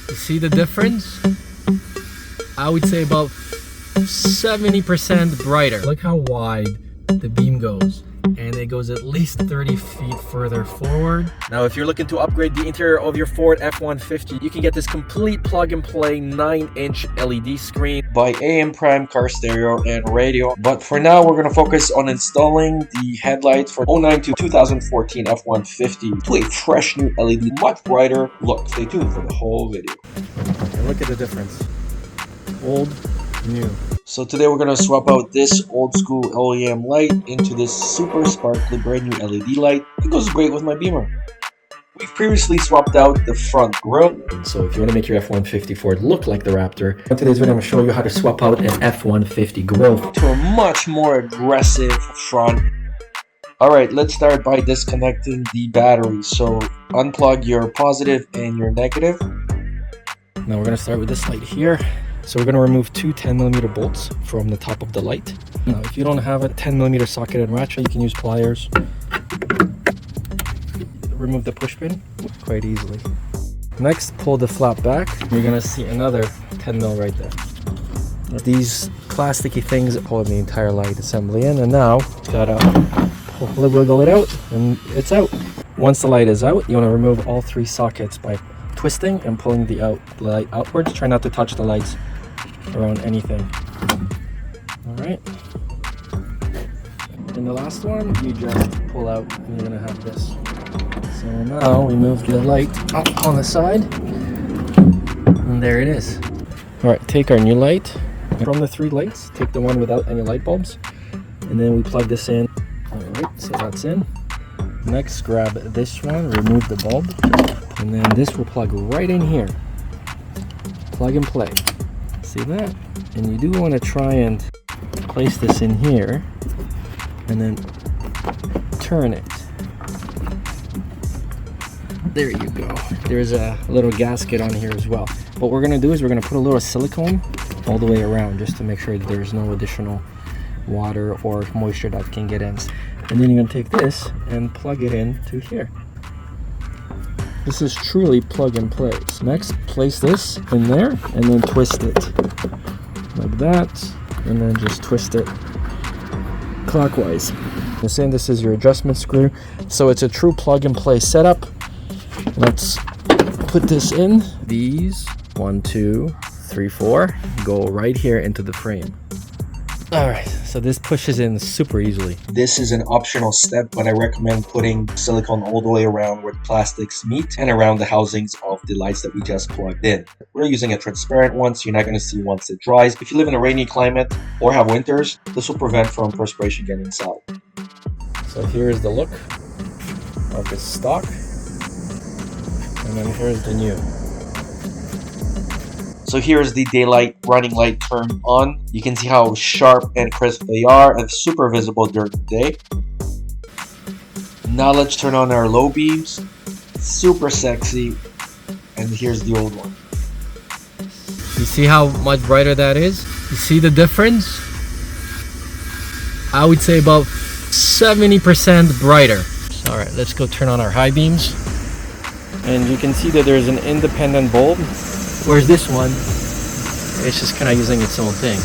You see the difference? I would say about 70% brighter. Look how wide the beam goes, and it goes at least 30 feet further forward. Now, if you're looking to upgrade the interior of your Ford F150, you can get this complete plug-and-play 9-inch LED screen by AM Prime car stereo and radio. But for now, we're going to focus on installing the headlights for 09 to 2014 F150 to a fresh new LED, much brighter look. Stay tuned for the whole video. And look at the difference. Old, new. So today we're going to swap out this old school OEM light into this super sparkly brand new LED light. It goes great with my Beamer. We've previously swapped out the front grille. So if you want to make your F-150 Ford look like the Raptor, in today's video I'm going to show you how to swap out an F-150 grille to a much more aggressive front. Alright, let's start by disconnecting the battery. So unplug your positive and your negative. Now we're going to start with this light here. So we're going to remove two 10mm bolts from the top of the light. Now if you don't have a 10mm socket and ratchet, you can use pliers. Remove the push pin quite easily. Next, pull the flap back. You're going to see another 10mm right there. These plasticky things hold the entire light assembly in, and now you gotta wiggle it out, and it's out. Once the light is out, you want to remove all three sockets by twisting and pulling the light outwards. Try not to touch the lights around anything. Alright. And the last one, you just pull out, and you're going to have this. So now we move the light up on the side, and there it is. Alright, take our new light. From the three lights, take the one without any light bulbs, and then we plug this in. Alright, so that's in. Next, grab this one, remove the bulb, and then this will plug right in here. Plug and play. See that? And you do want to try and place this in here, and then turn it. There you go. There's a little gasket on here as well. What we're going to do is we're going to put a little silicone all the way around just to make sure that there's no additional water or moisture that can get in. And then you're going to take this and plug it in to here. This is truly plug and play. Next, place this in there and then twist it like that, and then just twist it clockwise. This is your adjustment screw. So it's a true plug and play setup. Let's put this in. These 1, 2, 3, 4 go right here into the frame. Alright, so this pushes in super easily. This is an optional step, but I recommend putting silicone all the way around where the plastics meet and around the housings of the lights that we just plugged in. We're using a transparent one, so you're not going to see once it dries. If you live in a rainy climate or have winters, this will prevent from perspiration getting inside. So here's the look of the stock, and then here's the new. So here's the daylight running light turned on. You can see how sharp and crisp they are and super visible during the day. Now let's turn on our low beams. Super sexy. And here's the old one. You see how much brighter that is? You see the difference? I would say about 70% brighter. Alright, let's go turn on our high beams. And you can see that there's an independent bulb. Whereas this one, it's just kind of using its own thing.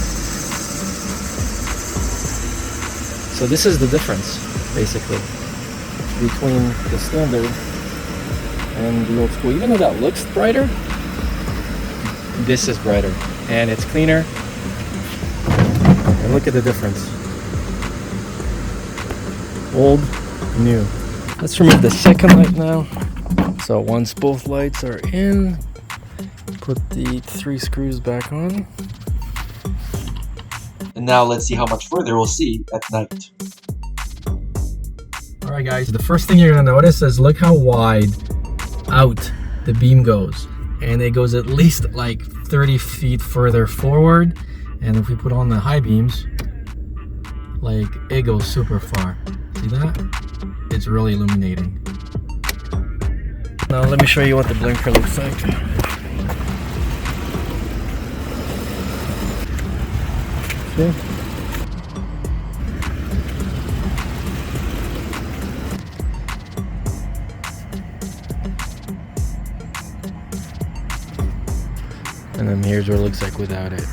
So this is the difference, basically, between the standard and the old school. Even though that looks brighter, this is brighter. And it's cleaner. And look at the difference. Old, new. Let's remove the second light now. So once both lights are in, put the 3 screws back on. And now let's see how much further we'll see at night. Alright guys, the first thing you're going to notice is look how wide out the beam goes. And it goes at least like 30 feet further forward. And if we put on the high beams, like it goes super far. See that? It's really illuminating. Now let me show you what the blinker looks like. Okay. And then here's what it looks like without it.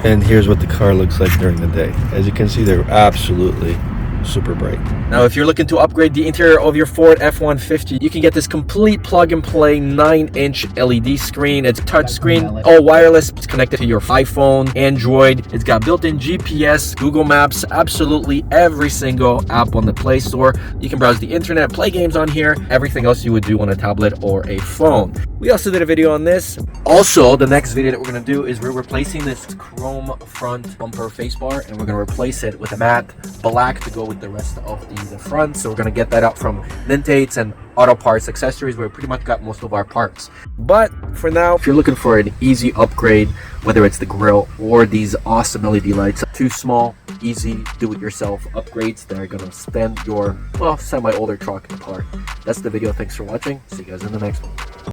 And here's what the car looks like during the day. As you can see, they're absolutely super bright. Now, if you're looking to upgrade the interior of your Ford F150, you can get this complete plug-and-play 9-inch LED screen. It's a touch screen, all wireless. It's connected to your iPhone, Android. It's got built-in GPS, Google Maps, absolutely every single app on the Play Store. You can browse the internet, play games on here, everything else you would do on a tablet or a phone. We also did a video on this. Also, the next video that we're going to do is we're replacing this chrome front bumper face bar, and we're going to replace it with a matte black to go with the rest of the front. So we're going to get that out from Ninte and auto parts accessories, where we pretty much got most of our parts. But for now, if you're looking for an easy upgrade, whether it's the grille or these awesome LED lights, two small, easy, do-it-yourself upgrades that are going to stand your, well, semi-older truck apart. That's the video. Thanks for watching. See you guys in the next one.